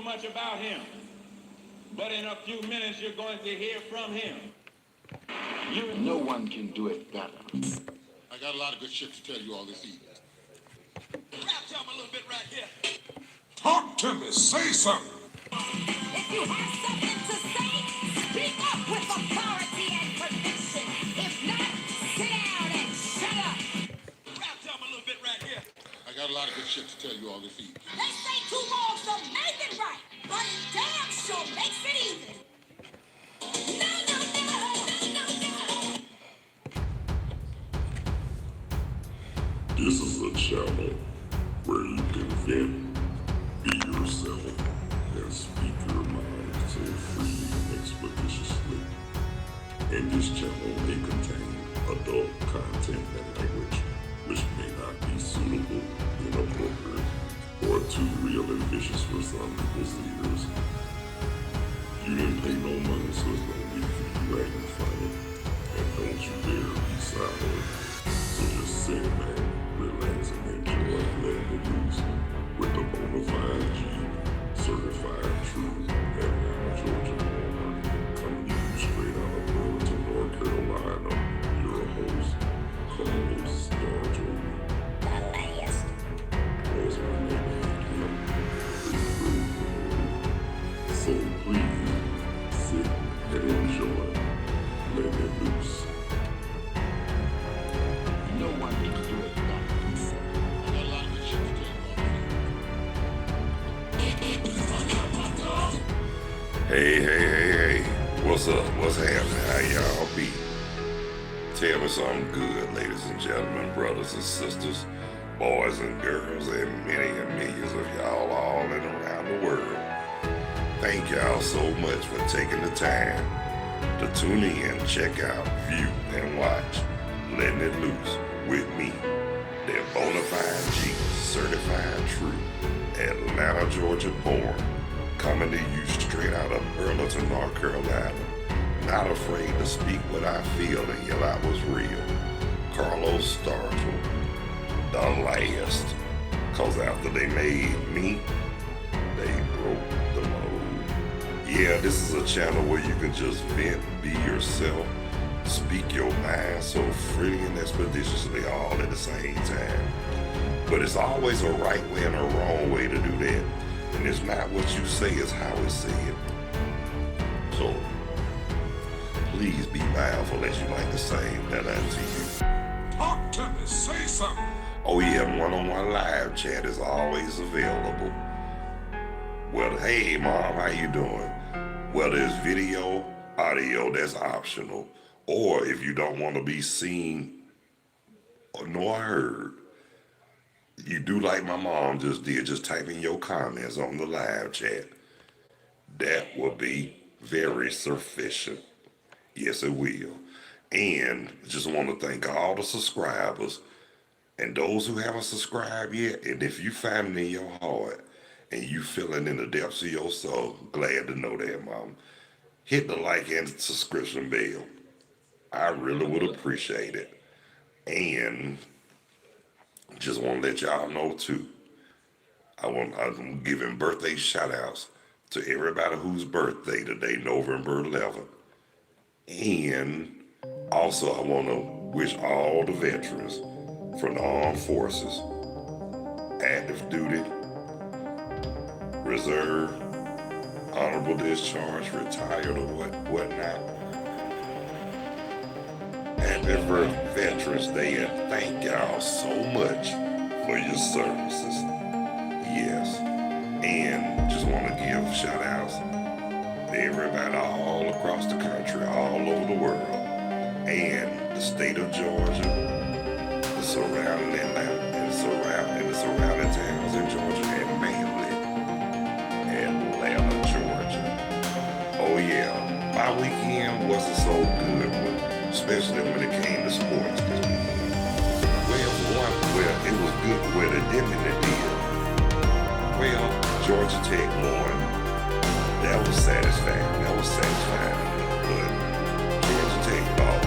much about him, but in a few minutes you're going to hear from him. No one can do it better. I got a lot of good shit to tell you all this evening. Tell me a little bit right here. Talk to me. Say something. If you have something to say, speak up with authority and conviction. If not, sit down and shut up. Tell me a little bit right here. I got a lot of good shit to tell you all this evening. They say two wrongs don't make it right, but it damn sure makes it even. No, no, no, no, no, no. This is a channel where you can vent, be yourself, and speak your mind so freely and expeditiously. And this channel may contain adult content and language which may not be suitable, inappropriate, or too real and vicious for some people's ears. You didn't pay no money, so there's no need for you acting funny. And don't you dare be silent. So just sit back, relax, and enjoy letting it loose with the bona fide Jive, certified true, Atlanta, Georgia born, coming to you straight out of Burlington, North Carolina. Your host, co-host, Star Joe. Was my name him. So please sit and enjoy. Let it loose. No one can do it better. I got a lot of good shit to tell you all. Hey. What's up? What's happening? How y'all be? Tell me something good, ladies and gentlemen, brothers and sisters, boys and girls, and many and millions of y'all all in and around the world. Thank y'all so much for taking the time to tune in, check out, view, and watch Letting It Loose with me, their bona fide G, certified true, Atlanta, Georgia born, coming to you straight out of Burlington, North Carolina. Not afraid to speak what I feel and yell I was real. Carlos Startle, the last. Cause after they made me, they broke the mold. Yeah, this is a channel where you can just vent, be yourself, speak your mind so freely and expeditiously all at the same time. But it's always a right way and a wrong way to do that. And it's not what you say, it's how it's said. So, please be mindful as you like to say that unto you. Talk to me, say something. Oh yeah, one-on-one live chat is always available. Well, hey mom, how you doing? Whether it's video, audio, that's optional. Or if you don't want to be seen nor heard, you do like my mom just did, just type in your comments on the live chat. That will be very sufficient. Yes, it will. And just want to thank all the subscribers and those who haven't subscribed yet. And if you find it in your heart and you feeling in the depths of your soul, glad to know that, mom. Hit the like and subscription bell. I really would appreciate it. And just want to let y'all know too, I'm giving birthday shout outs to everybody whose birthday today, November 11th. And also I want to wish all the veterans from the armed forces, active duty, reserve, honorable discharge, retired or whatnot. Happy Veterans Day, and thank y'all so much for your services. Yes. And just want to give shout outs to everybody all across the country, all over the world, and the state of Georgia, the surrounding Atlanta, and the surrounding towns in Georgia, and mainly Atlanta, Georgia. Oh yeah, my weekend wasn't so good, especially when it came to sports. Well, for one, it was good where they did and it did. Well, Georgia Tech won. That was satisfying. But Georgia Tech lost.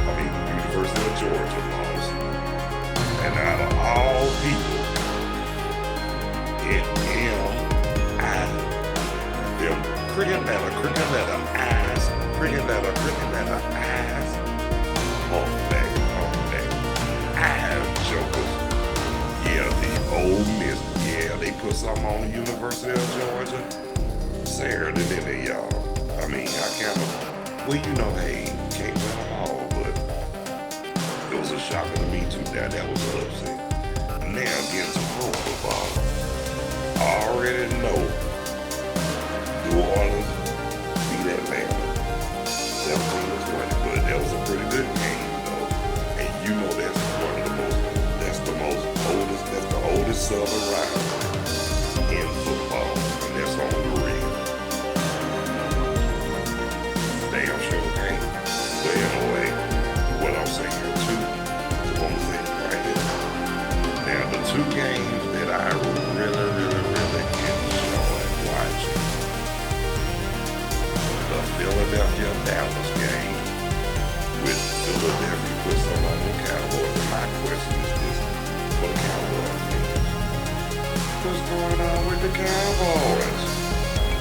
University of Georgia lost. And out of all people, put something on the University of Georgia Saturday, didn't they, y'all? I mean, I kind of, well, you know, hey, can't win them all, but it was a shocker to me too. That was an upset. Now getting to pro football, I already know New Orleans beat Atlanta 17-20, but that was a pretty good game, though. And you know that's the oldest Southern rivalry in football, and that's on the real. Damn sure can't. But anyway, what I'm saying here too, is what I'm saying right here. Now the two games that I really enjoyed watching, the Philadelphia Dallas game, with Philadelphia put some on the Cowboys. And my question is this for the Cowboys fans. What's going on with the Cowboys?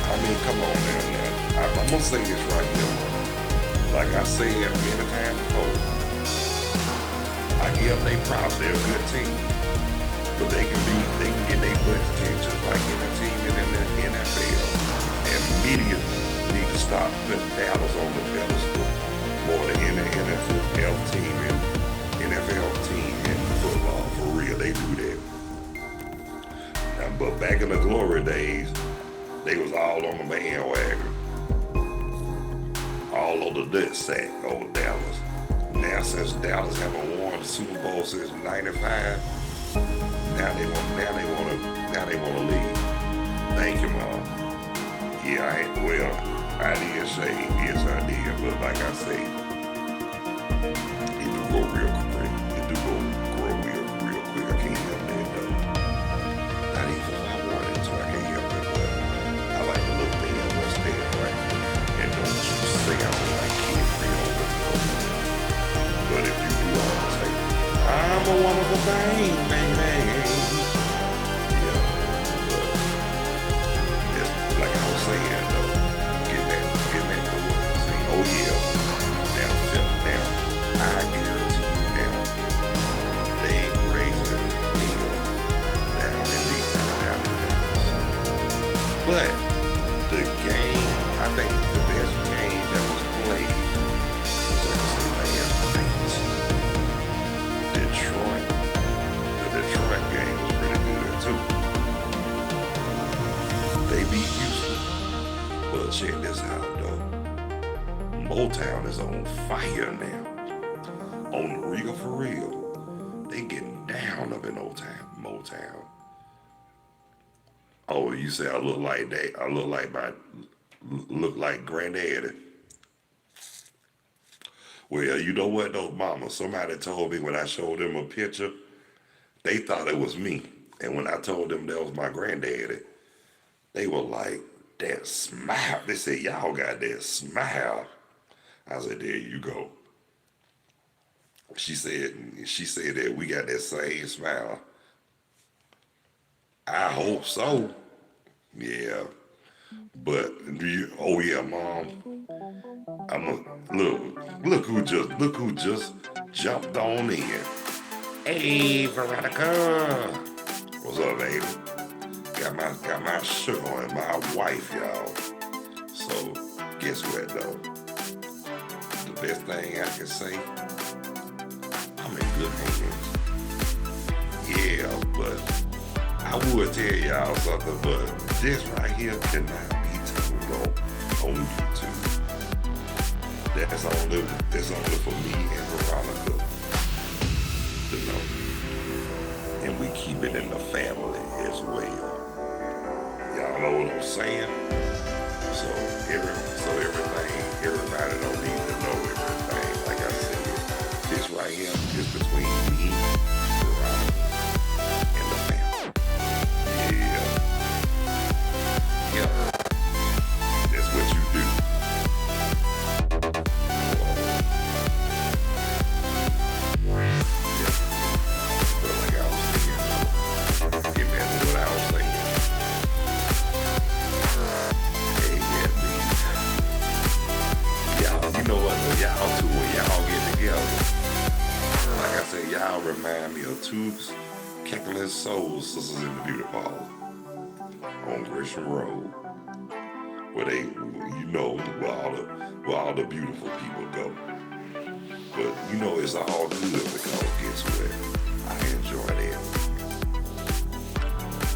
I mean, come on now. I'm gonna say this right here. Like I said many times before, I give them they props. They're a good team, but they can get their butt kicked just like any team in the NFL. And media need to stop putting Dallas on the pedestal more than any NFL team in football. For real, they do that. But back in the glory days, they was all on the bandwagon. All over the dirt sack, old Dallas. Now since Dallas haven't won the Super Bowl since '95, now they want to leave. Thank you, Mom. Yeah, I did say, yes I did, but like I say, it do go real quick. It do grow real quick. I can't help that though. Not even if I wanted to, I can't help it, but I like to look there what's there, right? And don't you say I don't like kids over. But if you do, I'll say, I'm a wonderful thing, man. Yeah, but it's like I was saying though, get that the word. See, oh yeah, now, I guarantee you now, they ain't raising hell down in these down in there. But the game, I think the best game that was played was last night. Detroit. The Detroit game was pretty good too. They beat Houston. But check this out though. Motown is on fire now. On the real for real. They getting down up in Motown. Oh, you say I look like that? I look like Granddaddy. Well, you know what though, Mama? Somebody told me when I showed them a picture, they thought it was me. And when I told them that was my granddaddy, they were like, that smile. They said, y'all got that smile. I said, there you go. She said that we got that same smile. I hope so. Yeah. But oh yeah, Mom. Look who just jumped on in. Hey, Veronica. What's up, baby? Got my sugar on my wife, y'all. So guess what though? The best thing I can say, I'm in good hands. Yeah, but I would tell y'all something, but this right here cannot be told on YouTube. That's only for me and Veronica to know. And we keep it in the family as well. Y'all know what I'm saying? So everybody don't need to know everything. Like I said, this right here is between me, Veronica, and the family. Yeah. That's what you do. Y'all remind me of two cackling souls, sisters in the beauty parlor. on Gresham Road, where they, where all the beautiful people go. But it's all good because guess what? I enjoy that.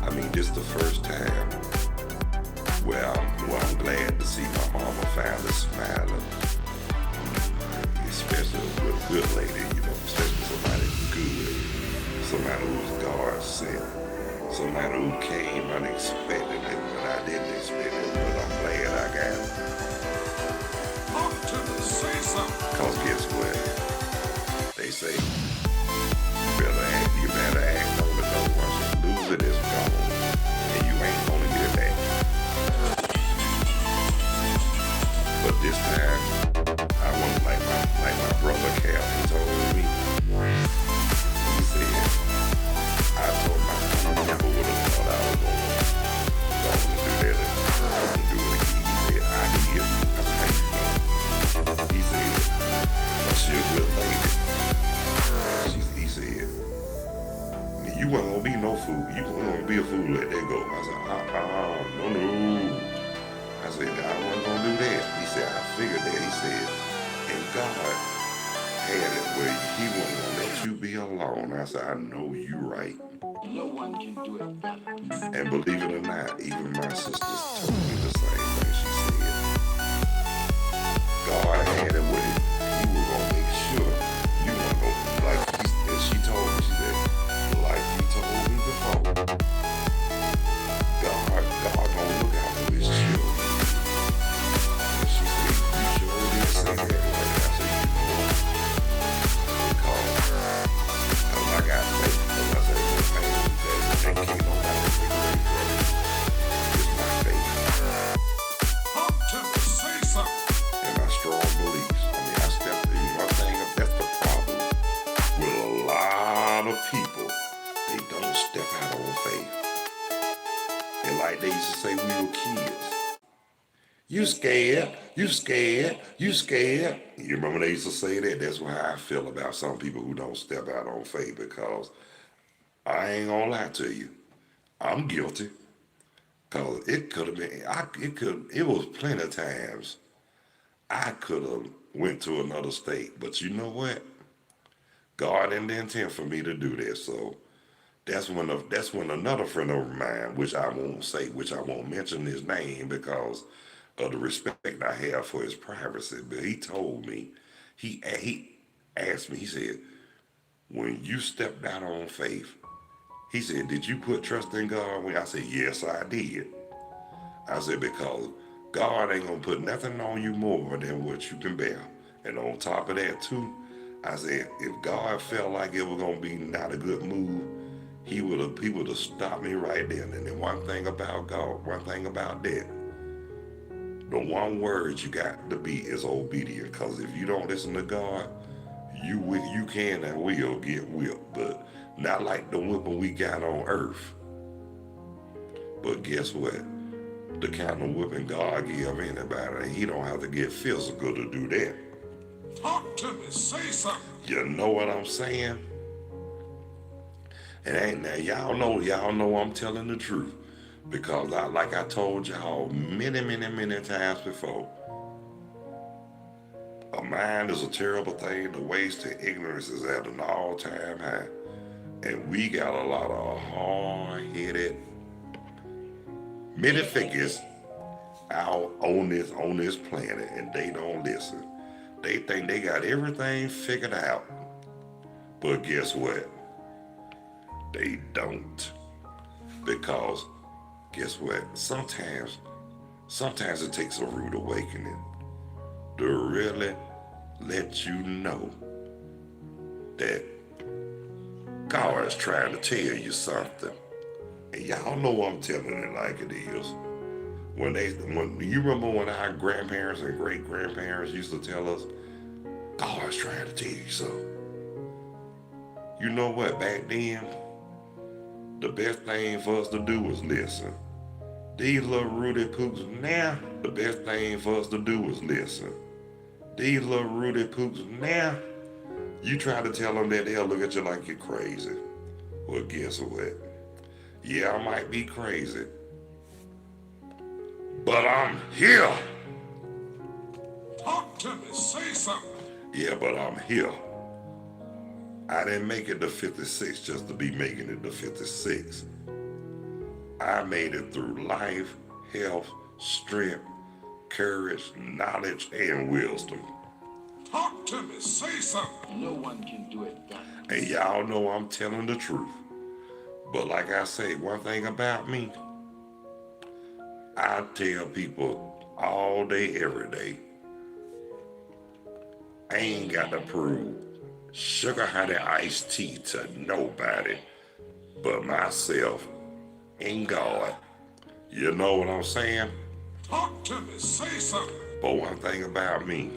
I mean, this is the first time where I'm glad to see my mama finally smiling, especially with a good lady, especially somebody good, somebody who's God sent, somebody who came unexpectedly when I didn't expect it, but I'm glad I got it. Talk to me, say something. Cause guess what? They say, you better act on it, though. Once you lose it, it's gone. And you ain't gonna get it back. But this time, I want like my brother Calvin told me. He said, I told my son, I never would have thought I was gonna do that. I wouldn't do it again. He said, I did. That's how you know. He said, she's a good lady. He said, you weren't gonna be no fool. You weren't gonna be a fool. Let that go. I said, no. I said, I wasn't gonna do that. He said, I figured that. He said, and God had it where he wasn't gonna let you be alone. I said, I know you right. No one can do it better. And believe it or not, even my sisters told me the same thing. She said, God had it where he was gonna make sure you weren't gonna, like, and she told me, she said, like you told me before, God gonna look out for his children. And she said, you sure did say that right. I said, because I got faith. Because I said, that can't nobody take away from me. It's my faith. Talk to me, say something. And my strong beliefs. I mean, I stepped in. One thing, that's the problem with a lot of people. They don't step out on faith. And like they used to say, we were kids. You scared. You remember they used to say that? That's how I feel about some people who don't step out on faith, because I ain't gonna lie to you. I'm guilty. Cause it could have been, it was plenty of times I could have went to another state, but you know what? God didn't intend for me to do that. So that's when another friend of mine, which I won't mention his name because of the respect I have for his privacy, but he told me, he asked me, he said, when you stepped out on faith, he said, did you put trust in God? I said, yes, I did. I said, because God ain't gonna put nothing on you more than what you can bear. And on top of that too, I said, if God felt like it was gonna be not a good move, he would have stopped me right then. And then one thing about God, one thing about that, the one word you got to be is obedient. Because if you don't listen to God, you can and will get whipped, but not like the whipping we got on earth. But guess what? The kind of whipping God give anybody, he don't have to get physical to do that. Talk to me, say something. You know what I'm saying? And now y'all know I'm telling the truth. Because like I told y'all many times before, a mind is a terrible thing. The waste to ignorance is at an all-time high. And we got a lot of hard-headed motherfuckers out on this planet, and they don't listen. They think they got everything figured out. But guess what? They don't. Because guess what? Sometimes it takes a rude awakening to really let you know that God is trying to tell you something. And y'all know I'm telling it like it is. When you remember when our grandparents and great-grandparents used to tell us, God's trying to tell you something. You know what? Back then, the best thing for us to do was listen. These little Rudy Poops now, the best thing for us to do was listen. These little Rudy Poops now, you try to tell them that, they'll look at you like you're crazy. Well, guess what? Yeah, I might be crazy, But I'm here. Talk to me. Say something. Yeah, but I'm here. I didn't make it to 56 just to be making it to 56. I made it through life, health, strength, courage, knowledge, and wisdom. Talk to me. Say something. No one can do it better. And y'all know I'm telling the truth. But like I say, one thing about me, I tell people all day, every day, I ain't got to prove sugar honey iced tea to nobody but myself and God. You know what I'm saying? Talk to me. Say something. But one thing about me,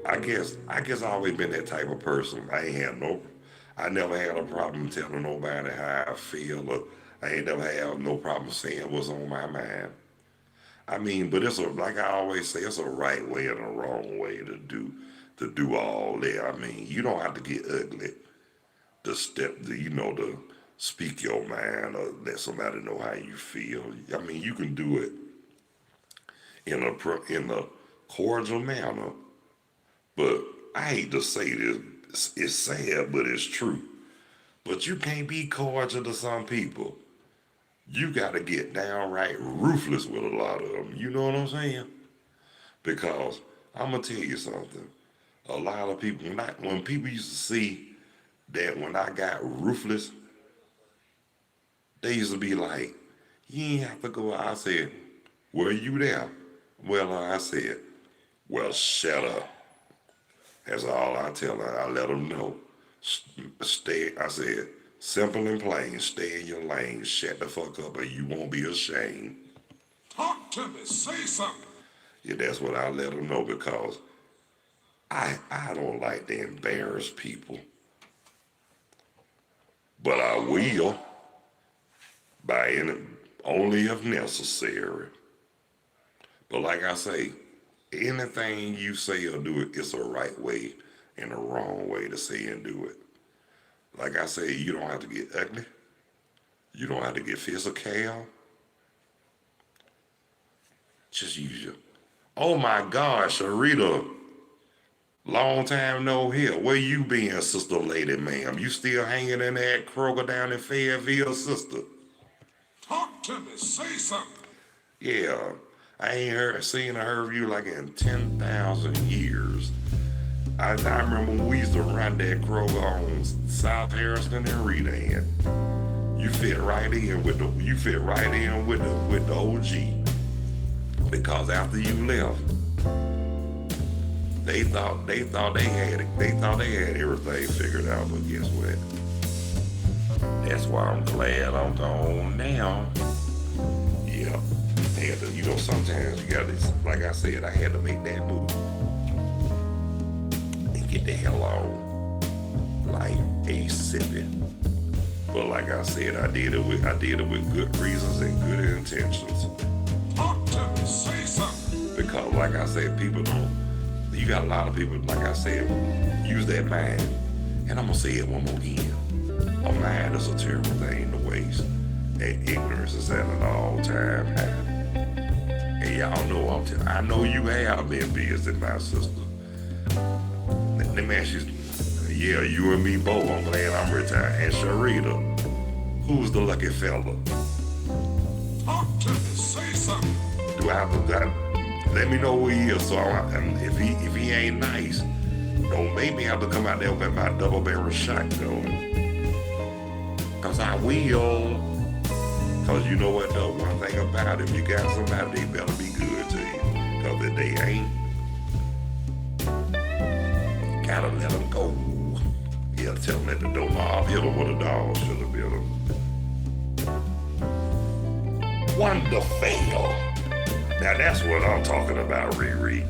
I guess I always been that type of person. I never had a problem telling nobody how I feel, or I ain't never had no problem saying what's on my mind. I mean, but like I always say, it's a right way and a wrong way to do all that. I mean, you don't have to get ugly to to speak your mind or let somebody know how you feel. I mean, you can do it in a cordial manner. But I hate to say this, it's sad, but it's true. But you can't be cordial to some people. You got to get downright ruthless with a lot of them. You know what I'm saying? Because I'm going to tell you something. A lot of people, when people used to see that when I got ruthless, they used to be like, you ain't have to go. I said, were you there? Well, I said, well, shut up. That's all I tell her. I let them know. Stay, I said, simple and plain, stay in your lane, shut the fuck up, or you won't be ashamed. Talk to me. Say something. Yeah, that's what I let them know, because I don't like to embarrass people. But I will, only if necessary. But like I say, anything you say or do, it's a right way and a wrong way to say and do it. Like I say, you don't have to get ugly. You don't have to get physical. Just use your... Oh my gosh, Sharita. Long time no here. Where you been, sister lady, ma'am? You still hanging in that Kroger down in Fayetteville, sister? Talk to me. Say something. Yeah. I ain't seen or heard of you like in 10,000 years. I remember when we used to run that Kroger on South Harrison and Redan. You fit right in with the OG. Because after you left, they thought they had everything figured out, but guess what? That's why I'm glad I'm gone now. Yeah. Sometimes you gotta, like I said, I had to make that move and get the hell on, like ASAP. But like I said, I did it with good reasons and good intentions. Talk to me. Say something. Because like I said, you got a lot of people, like I said, use that mind. And I'm gonna say it one more again. A mind is a terrible thing to waste, and ignorance is at an all-time high. And y'all know I know you have been busy, my sister. Let me ask you, yeah, you and me both. I'm glad I'm retired. And Sharita, who's the lucky fella? Talk to me. Say something. Do I have to? Let me know who he is. So if he ain't nice, don't make me have to come out there with my double barrel shotgun. Cause I will. Cause you know what though, one thing about it, if you got somebody, they better be good to you. Cause if they ain't, gotta let them go. Yeah, tell them at the door, I'll hit them with a dog, should have bit them. Wonderful. Now that's what I'm talking about, Riri.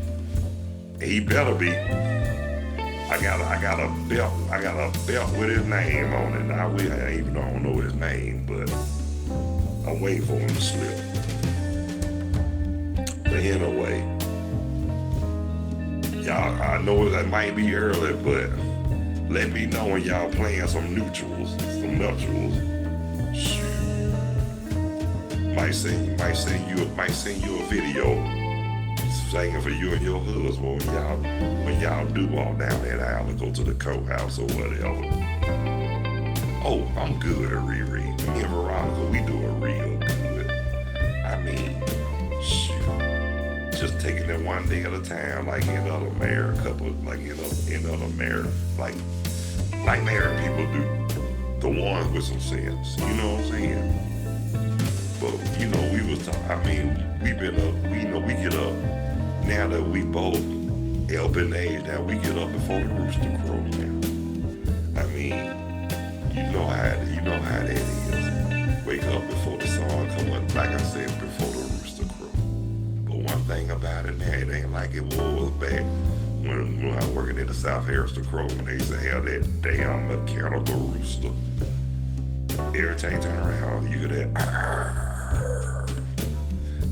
He better be. I got a belt with his name on it. I even don't know his name, but I'm waiting for him to slip. But anyway, y'all, I know that might be early, but let me know when y'all playing some nuptials. Shoot. Might send you a video singing for you and your husband when y'all do walk down that aisle and go to the courthouse or whatever. Oh, I'm good at reread. Me and Veronica, we do it real good. I mean, shoot, just taking it one day at a time, like in other married couple, like in other married, like married people do. The ones with some sense, you know what I'm saying? But we was talking. I mean, we been up. We get up. Now that we both up in age, now we get up before the rooster crow. Now, I mean, you know how that is. Wake up before the sun come up. Like I said, before the rooster crow. But one thing about it now, it ain't like it was back when I was working at the South Harrison Crow, when they used to have that damn mechanical rooster. Every time you turn around, you hear that.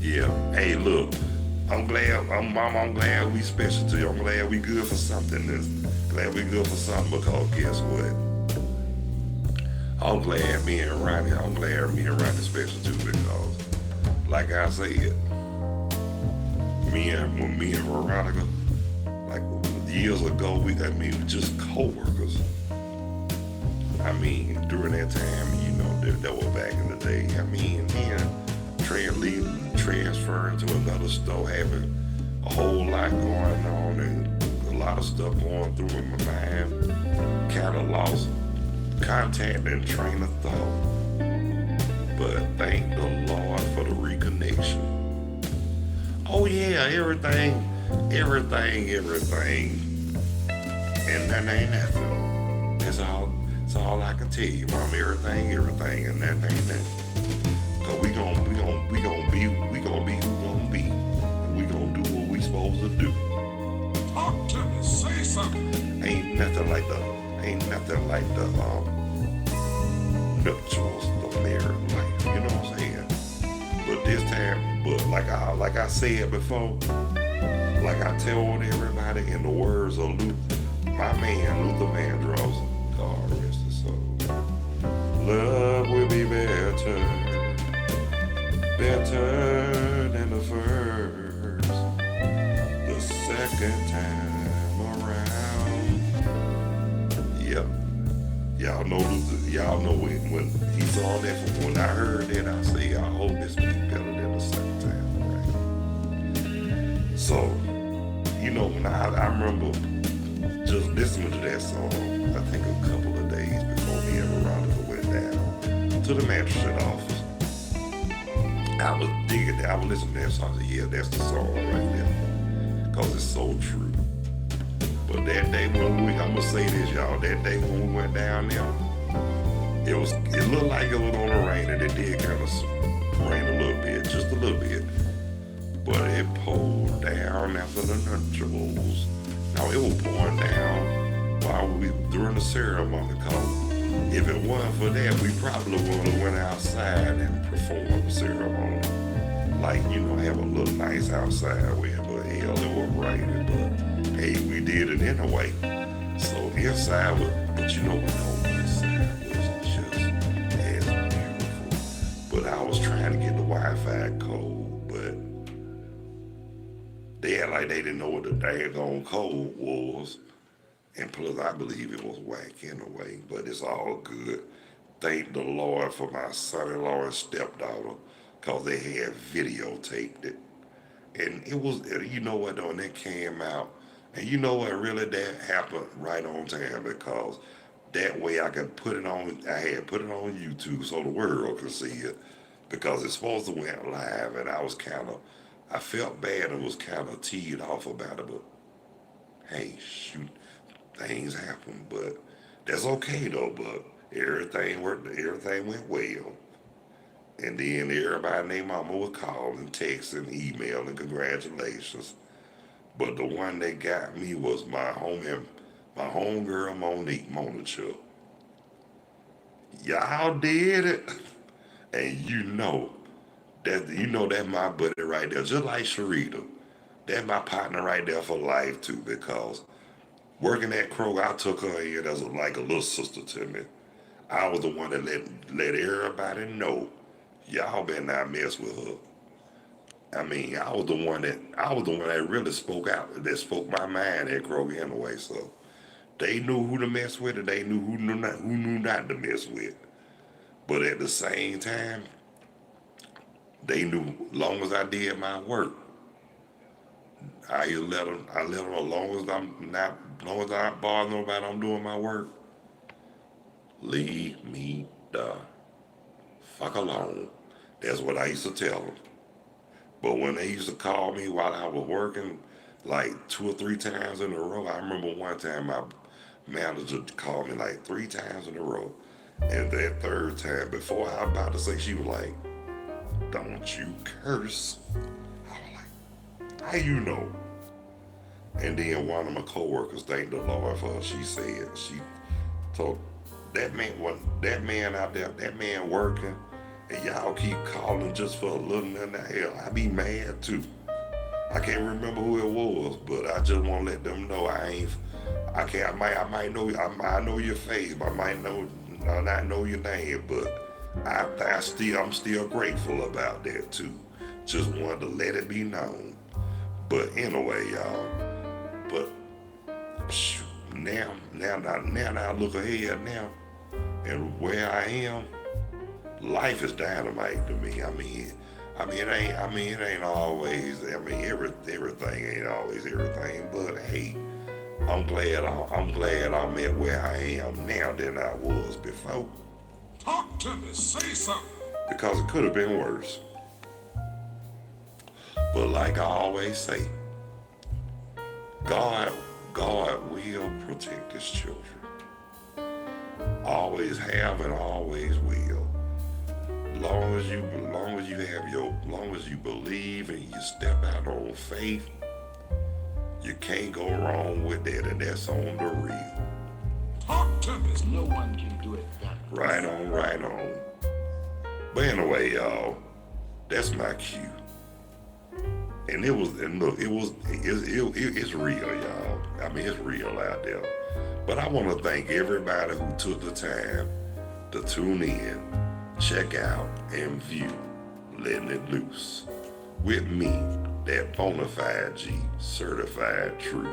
Yeah. Hey, look. I'm glad we special to you. I'm glad we good for something. Glad we good for something because guess what? I'm glad me and Ronnie special too because, like I said, when me and Veronica, like years ago, we just co-workers. I mean, during that time, that was back in the day. I mean, then transferring to another store, having a whole lot going on and a lot of stuff going through in my mind. Kind of lost contact and train of thought. But thank the Lord for the reconnection. Oh yeah, everything. And that ain't nothing. That's all I can tell you, Mom. Everything, and that ain't nothing. Cause we gon' be who gon' be. And we gon' do what we supposed to do. Talk to me, say something. Ain't nothing like the nuptials, the married life. You know what I'm saying? But this time, like I said before, like I told everybody in the words of my man Luther Vandross, God rest his soul. Love will be better than the first, the second time around. Yep. Y'all know when he saw that, when I heard that, I say, I hope this be better than the second time around. So, when I remember just listening to that song, I think a couple of days before me and Veronica went down to the magistrate office. I was digging that. I was listening to that song. I said, yeah, that's the song right there. Because it's so true. But that day when I'm going to say this, y'all, that day when we went down there, it looked like it was going to rain, and it did kind of rain a little bit, just a little bit. But it poured down after the nuptials. Now, it was pouring down during the ceremony, because if it wasn't for that, we probably would have went outside and performed the ceremony. Like, have a little nice outside with it, but hell, it was raining, but hey, we did it anyway. So inside but you know what, inside was just as beautiful. But I was trying to get the Wi-Fi code, but they act like they didn't know what the daggone code was. And plus, I believe it was whack anyway, but it's all good. Thank the Lord for my son-in-law and stepdaughter, because they had videotaped it. And it was, you know what, though, when it came out, and you know what, really, that happened right on time, because that way I had put it on YouTube so the world could see it, because it's supposed to went live, and I felt bad and was kind of teed off about it, but hey, shoot. Things happen, but that's okay though. But everything went well. And then everybody named Mama was calling, texting, emailing, congratulations. But the one that got me was my homegirl Monique Monichuk. Y'all did it, and that's my buddy right there, just like Sharita. That's my partner right there for life too, because working at Kroger, I took her in as like a little sister to me. I was the one that let everybody know, Y'all better not mess with her. I mean, I was the one that really spoke out, that spoke my mind at Kroger anyway. So they knew who to mess with, and they knew who knew not to mess with. But at the same time, they knew long as I did my work, I let them as long as I'm not bothering nobody, I'm doing my work. Leave me the fuck alone. That's what I used to tell them. But when they used to call me while I was working, like 2 or 3 times in a row, I remember one time my manager called me like 3 times in a row. And that third time, before I was about to say, she was like, "Don't you curse." I was like, "How you know?" And then one of my coworkers, thank the Lord for her, she told that man out there, that man working, and y'all keep calling just for a little in the hell, I be mad too. I can't remember who it was, but I just want to let them know I might know your face, but I might not know your name, but I'm still grateful about that too. Just wanted to let it be known. But anyway, y'all, but now I look ahead now, and where I am, life is dynamite to me. It ain't always. Everything ain't always everything. But hey, I'm glad I'm at where I am now than I was before. Talk to me. Say something. Because it could have been worse. But like I always say, God will protect His children. Always have and always will. Long as you believe and you step out on faith, you can't go wrong with that, and that's on the real. Talk to me. No one can do it better. Right on. But anyway, y'all, that's my cue. And it's real, y'all. It's real out there. But I want to thank everybody who took the time to tune in, check out, and view Letting It Loose with me, that bona fide G, certified true,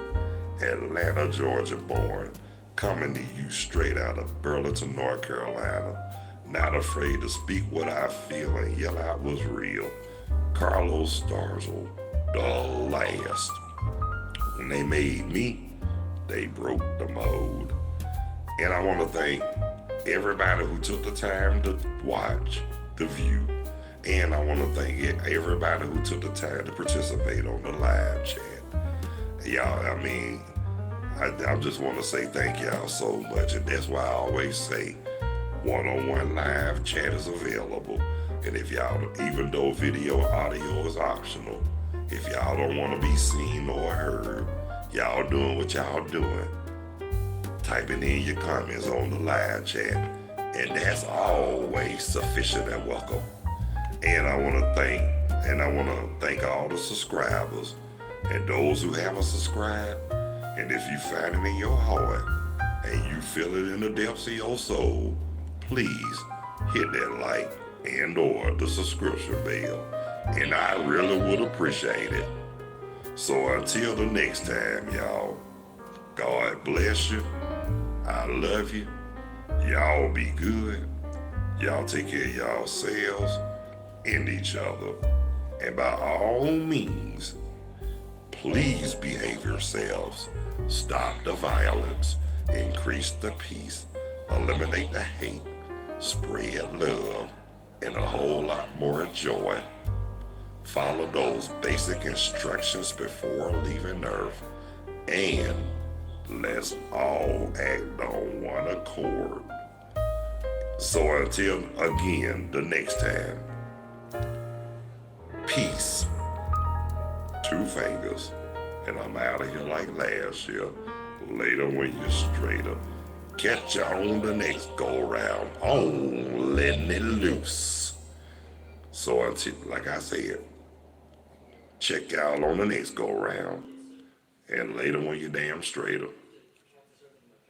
Atlanta, Georgia born, coming to you straight out of Burlington, North Carolina, not afraid to speak what I feel and yell out what's real. Carlos Starzl, the last. When they made me, they broke the mold. And I want to thank everybody who took the time to watch, to view. And I want to thank everybody who took the time to participate on the live chat. Y'all, I just want to say thank y'all so much. And that's why I always say one-on-one live chat is available. And if y'all, even though video audio is optional, if y'all don't want to be seen or heard, y'all doing what y'all doing, typing in your comments on the live chat, and that's always sufficient and welcome. And I want to thank all the subscribers and those who haven't subscribed. And if you find it in your heart and you feel it in the depths of your soul, please hit that like and or the subscription bell. And I really would appreciate it. So until the next time, y'all, God bless you. I love you. Y'all be good. Y'all take care of yourselves and each other. And by all means, please behave yourselves. Stop the violence. Increase the peace. Eliminate the hate. Spread love. And a whole lot more joy. Follow those basic instructions before leaving Earth. And let's all act on one accord. So until again the next time, peace. 2 fingers. And I'm out of here like last year. Later when you're straighter. Catch you on the next go round on Letting It Loose. So until, like I said, check y'all on the next go round. And later when you're damn straighter.